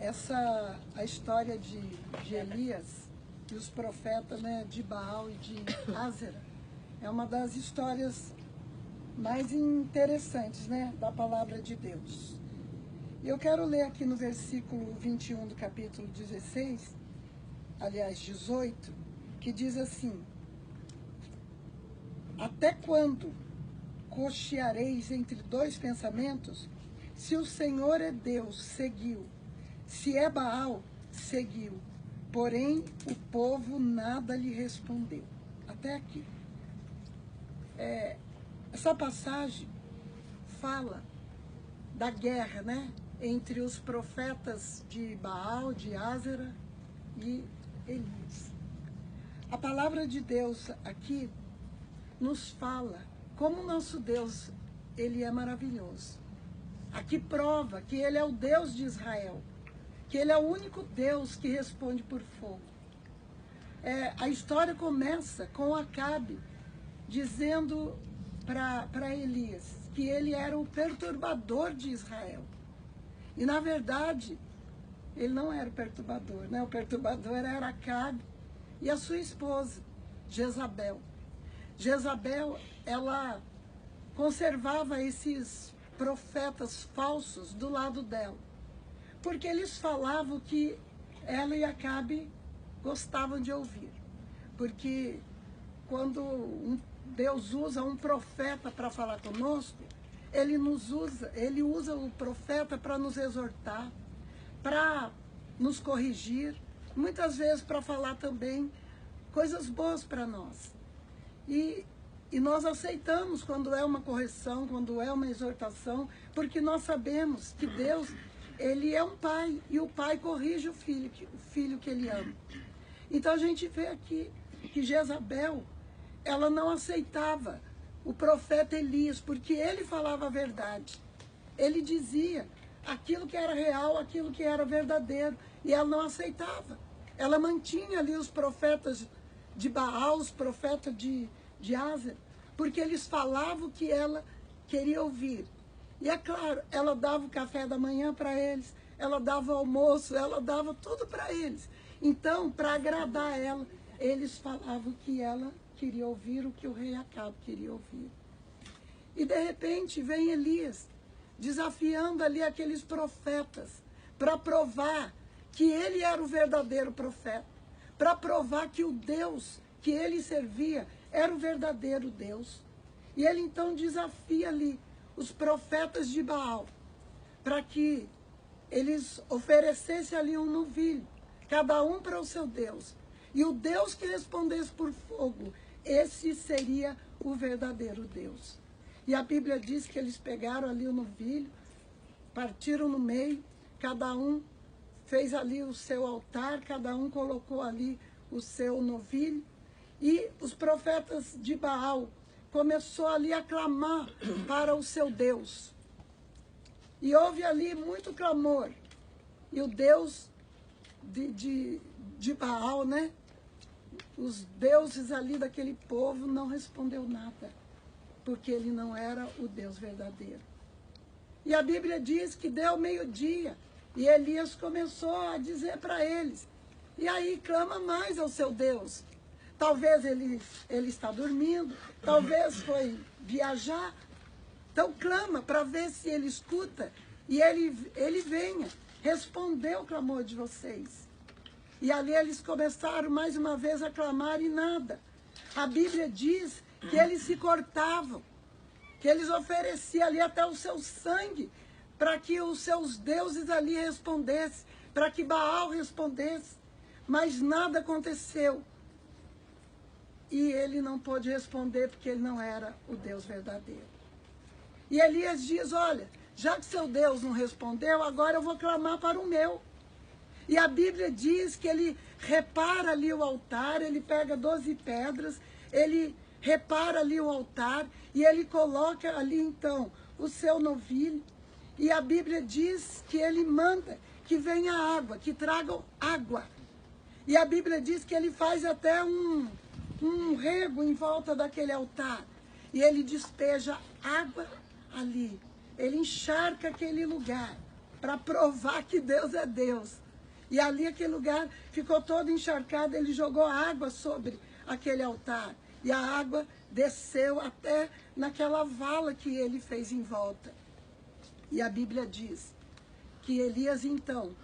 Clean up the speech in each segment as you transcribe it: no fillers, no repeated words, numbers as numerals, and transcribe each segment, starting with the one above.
a história de Elias e os profetas, né, de Baal e de Ázera é uma das histórias mais interessantes, né, da palavra de Deus. Eu quero ler aqui no versículo 21 do capítulo 16, aliás 18, que diz assim: até quando cocheareis entre dois pensamentos? Se o Senhor é Deus, seguiu. Se é Baal, seguiu. Porém, o povo nada lhe respondeu. Até aqui. Essa passagem fala da guerra, né, entre os profetas de Baal, de Ázera e Elias. A palavra de Deus aqui nos fala como o nosso Deus, ele é maravilhoso. Aqui prova que ele é o Deus de Israel, que ele é o único Deus que responde por fogo. A história começa com Acabe dizendo para Elias que ele era o perturbador de Israel. E na verdade, ele não era o perturbador, né? O perturbador era Acabe e a sua esposa, Jezabel. Jezabel, ela conservava esses profetas falsos do lado dela, porque eles falavam que ela e Acabe gostavam de ouvir. Porque quando Deus usa um profeta para falar conosco, ele usa o profeta para nos exortar, para nos corrigir, muitas vezes para falar também coisas boas para nós. E nós aceitamos quando é uma correção, quando é uma exortação, porque nós sabemos que Deus, ele é um pai, e o pai corrige o filho que ele ama. Então a gente vê aqui que Jezabel, ela não aceitava o profeta Elias, porque ele falava a verdade. Ele dizia aquilo que era real, aquilo que era verdadeiro, e ela não aceitava. Ela mantinha ali os profetas de Baal, os profetas de Ázera, porque eles falavam o que ela queria ouvir. E é claro, ela dava o café da manhã para eles, ela dava o almoço, ela dava tudo para eles. Então, para agradar ela, eles falavam que ela queria ouvir o que o rei Acabe queria ouvir. E de repente vem Elias, desafiando ali aqueles profetas, para provar que ele era o verdadeiro profeta, para provar que o Deus que ele servia era o verdadeiro Deus. E ele então desafia ali os profetas de Baal, para que eles oferecessem ali um novilho, cada um para o seu Deus. E o Deus que respondesse por fogo, esse seria o verdadeiro Deus. E a Bíblia diz que eles pegaram ali o novilho, partiram no meio, cada um fez ali o seu altar, cada um colocou ali o seu novilho, e os profetas de Baal começou ali a clamar para o seu Deus. E houve ali muito clamor. E o Deus de Baal, né? Os deuses ali daquele povo não respondeu nada, porque ele não era o Deus verdadeiro. E a Bíblia diz que deu meio-dia, e Elias começou a dizer para eles, e aí clama mais ao seu Deus. Talvez ele está dormindo, talvez foi viajar. Então clama para ver se ele escuta e ele venha responder o clamor de vocês. E ali eles começaram mais uma vez a clamar e nada. A Bíblia diz que eles se cortavam, que eles ofereciam ali até o seu sangue para que os seus deuses ali respondessem, para que Baal respondesse. Mas nada aconteceu. E ele não pôde responder porque ele não era o Deus verdadeiro. E Elias diz, olha, já que seu Deus não respondeu, agora eu vou clamar para o meu. E a Bíblia diz que ele repara ali o altar, ele pega 12 pedras, ele repara ali o altar e ele coloca ali então o seu novilho. E a Bíblia diz que ele manda que venha água, que tragam água. E a Bíblia diz que ele faz até um rego em volta daquele altar. E ele despeja água ali. Ele encharca aquele lugar para provar que Deus é Deus. E ali aquele lugar ficou todo encharcado, ele jogou água sobre aquele altar. E a água desceu até naquela vala que ele fez em volta. E a Bíblia diz que Elias, então,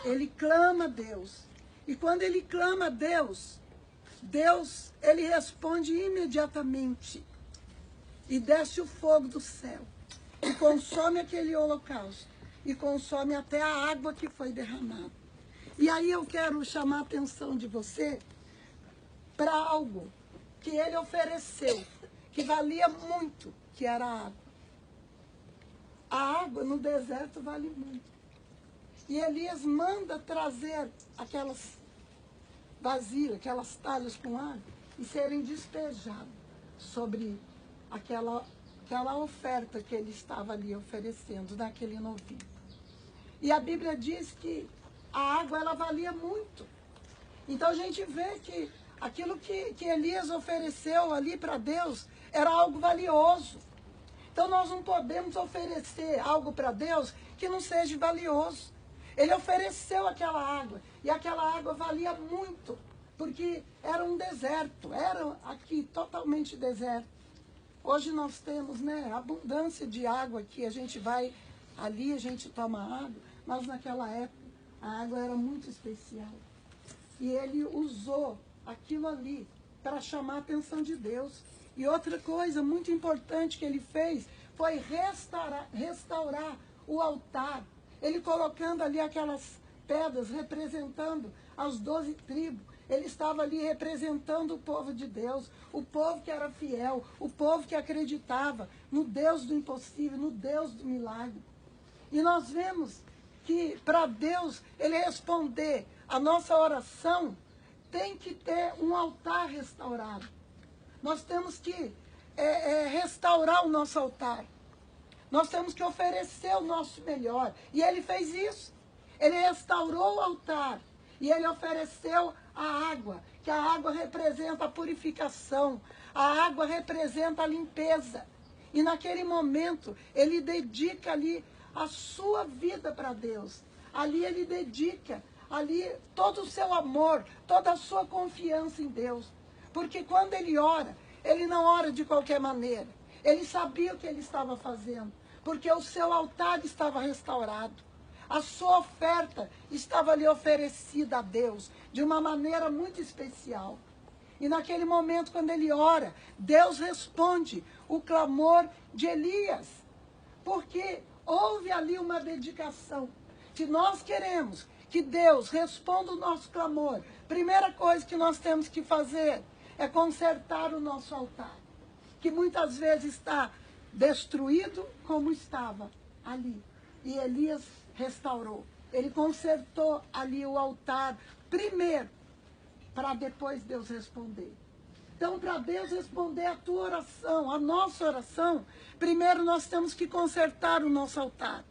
ele clama a Deus. E quando ele clama a Deus, Deus, ele responde imediatamente. E desce o fogo do céu. E consome aquele holocausto. E consome até a água que foi derramada. E aí eu quero chamar a atenção de você para algo que ele ofereceu, que valia muito, que era a água. A água no deserto vale muito. E Elias manda trazer aquelas vasilhas, aquelas talhas com água, e serem despejadas sobre aquela oferta que ele estava ali oferecendo, naquele novilho. E a Bíblia diz que a água, ela valia muito. Então a gente vê que aquilo que Elias ofereceu ali para Deus era algo valioso. Então nós não podemos oferecer algo para Deus que não seja valioso. Ele ofereceu aquela água, e aquela água valia muito, porque era um deserto, era aqui totalmente deserto. Hoje nós temos, né, abundância de água aqui, a gente vai ali, a gente toma água, mas naquela época a água era muito especial. E ele usou aquilo ali para chamar a atenção de Deus. E outra coisa muito importante que ele fez foi restaurar o altar. Ele colocando ali aquelas pedras representando as 12 tribos. Ele estava ali representando o povo de Deus, o povo que era fiel, o povo que acreditava no Deus do impossível, no Deus do milagre. E nós vemos que para Deus, ele responder a nossa oração, tem que ter um altar restaurado. Nós temos que restaurar o nosso altar. Nós temos que oferecer o nosso melhor. E ele fez isso. Ele restaurou o altar. E ele ofereceu a água, que a água representa a purificação. A água representa a limpeza. E naquele momento, ele dedica ali a sua vida para Deus. Ali ele dedica ali todo o seu amor, toda a sua confiança em Deus. Porque quando ele ora, ele não ora de qualquer maneira. Ele sabia o que ele estava fazendo, porque o seu altar estava restaurado. A sua oferta estava ali oferecida a Deus de uma maneira muito especial. E naquele momento, quando ele ora, Deus responde o clamor de Elias, porque houve ali uma dedicação. Se nós queremos que Deus responda o nosso clamor, primeira coisa que nós temos que fazer é consertar o nosso altar, que muitas vezes está destruído como estava ali. E Elias restaurou. Ele consertou ali o altar primeiro, para depois Deus responder. Então, para Deus responder a tua oração, a nossa oração, primeiro nós temos que consertar o nosso altar.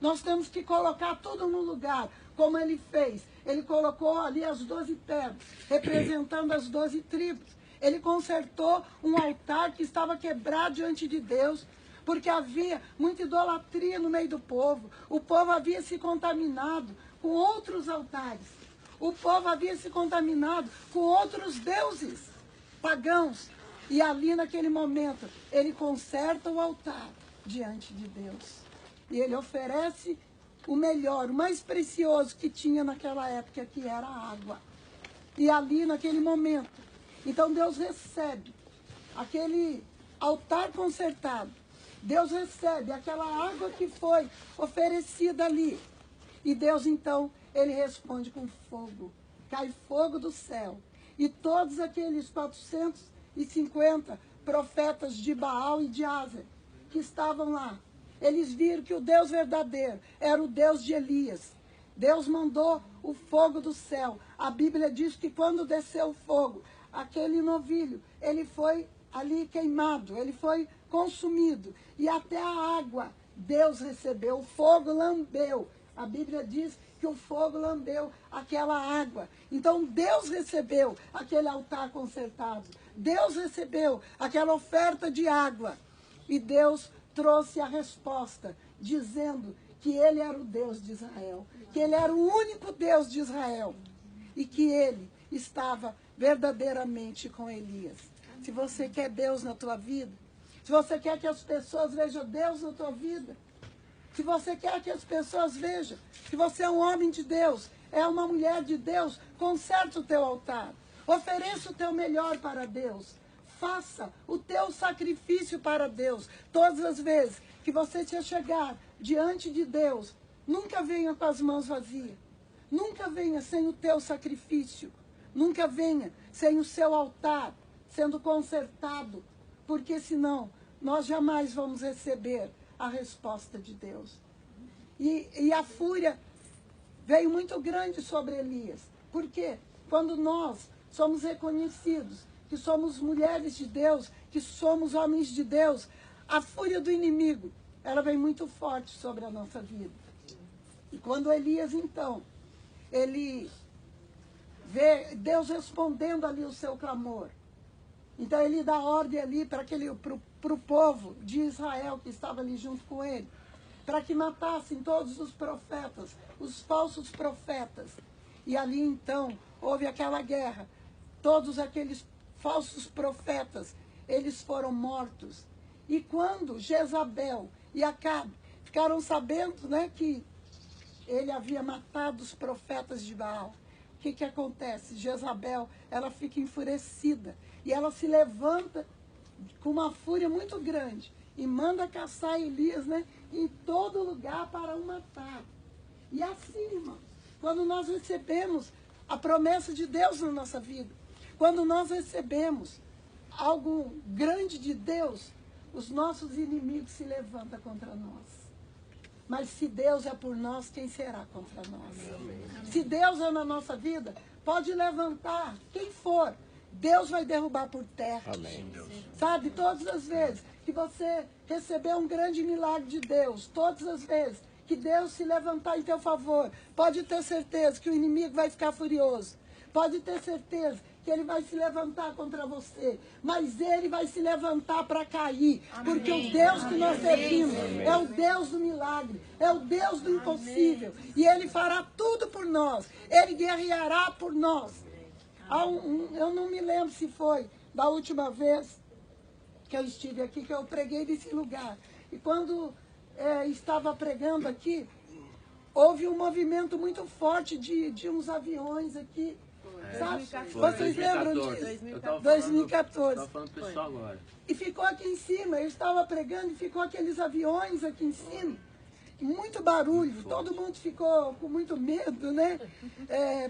Nós temos que colocar tudo no lugar, como ele fez. Ele colocou ali as 12 pedras, representando as 12 tribos. Ele consertou um altar que estava quebrado diante de Deus, porque havia muita idolatria no meio do povo. O povo havia se contaminado com outros altares. O povo havia se contaminado com outros deuses pagãos. E ali naquele momento, ele conserta o altar diante de Deus. E ele oferece o melhor, o mais precioso que tinha naquela época, que era a água. E ali naquele momento, então Deus recebe aquele altar consertado. Deus recebe aquela água que foi oferecida ali. E Deus então, ele responde com fogo. Cai fogo do céu. E todos aqueles 450 profetas de Baal e de Aser que estavam lá, eles viram que o Deus verdadeiro era o Deus de Elias. Deus mandou o fogo do céu. A Bíblia diz que quando desceu o fogo, aquele novilho, ele foi ali queimado, ele foi consumido. E até a água Deus recebeu, o fogo lambeu. A Bíblia diz que o fogo lambeu aquela água. Então Deus recebeu aquele altar consertado. Deus recebeu aquela oferta de água. E Deus trouxe a resposta, dizendo que ele era o Deus de Israel, que ele era o único Deus de Israel e que ele estava verdadeiramente com Elias. Se você quer Deus na tua vida, se você quer que as pessoas vejam Deus na tua vida, se você quer que as pessoas vejam que você é um homem de Deus, é uma mulher de Deus, conserte o teu altar, ofereça o teu melhor para Deus, faça o teu sacrifício para Deus. Todas as vezes que você se chegar diante de Deus, nunca venha com as mãos vazias, nunca venha sem o teu sacrifício, nunca venha sem o seu altar sendo consertado, porque senão nós jamais vamos receber a resposta de Deus. E a fúria veio muito grande sobre Elias, porque quando nós somos reconhecidos que somos mulheres de Deus, que somos homens de Deus, a fúria do inimigo, ela vem muito forte sobre a nossa vida. E quando Elias, então, ele vê Deus respondendo ali o seu clamor, então ele dá ordem ali para o povo de Israel que estava ali junto com ele, para que matassem todos os profetas, os falsos profetas. E ali então houve aquela guerra. Todos aqueles falsos profetas, eles foram mortos. E quando Jezabel e Acabe ficaram sabendo, né, que ele havia matado os profetas de Baal, o que acontece? Jezabel, ela fica enfurecida e ela se levanta com uma fúria muito grande e manda caçar Elias, né, em todo lugar para o matar. E assim, irmãos, quando nós recebemos a promessa de Deus na nossa vida, quando nós recebemos algo grande de Deus, os nossos inimigos se levantam contra nós. Mas se Deus é por nós, quem será contra nós? Amém. Se Deus é na nossa vida, pode levantar quem for. Deus vai derrubar por terra. Amém. Sabe, todas as vezes que você receber um grande milagre de Deus, todas as vezes que Deus se levantar em teu favor, pode ter certeza que o inimigo vai ficar furioso. Pode ter certeza que ele vai se levantar contra você, mas ele vai se levantar para cair, porque o Deus que nós servimos é o Deus do milagre, é o Deus do impossível, e ele fará tudo por nós, ele guerreará por nós. Eu não me lembro se foi da última vez que eu estive aqui, que eu preguei nesse lugar, e quando estava pregando aqui, houve um movimento muito forte de uns aviões aqui. Sabe? Vocês lembram disso? 2014. Estou falando pro pessoal agora. E ficou aqui em cima, eu estava pregando e ficou aqueles aviões aqui em cima. Muito barulho, todo mundo ficou com muito medo, né?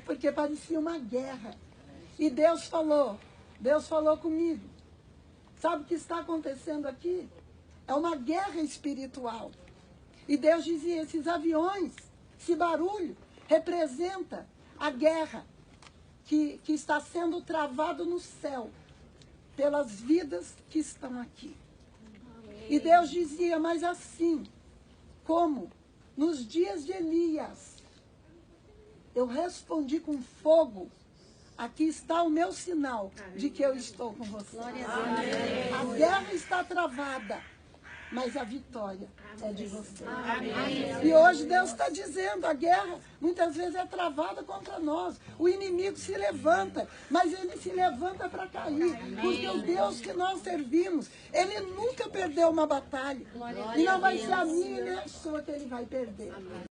Porque parecia uma guerra. E Deus falou comigo. Sabe o que está acontecendo aqui? É uma guerra espiritual. E Deus dizia, esses aviões, esse barulho, representa a guerra que está sendo travado no céu pelas vidas que estão aqui. Amém. E Deus dizia, mas assim como nos dias de Elias, eu respondi com fogo, aqui está o meu sinal de que eu estou com você. A guerra está travada, mas a vitória é de você. Amém. E hoje Deus está dizendo, a guerra muitas vezes é travada contra nós. O inimigo se levanta, mas ele se levanta para cair. Porque o Deus que nós servimos, ele nunca perdeu uma batalha. E não vai ser a minha nem a sua que ele vai perder.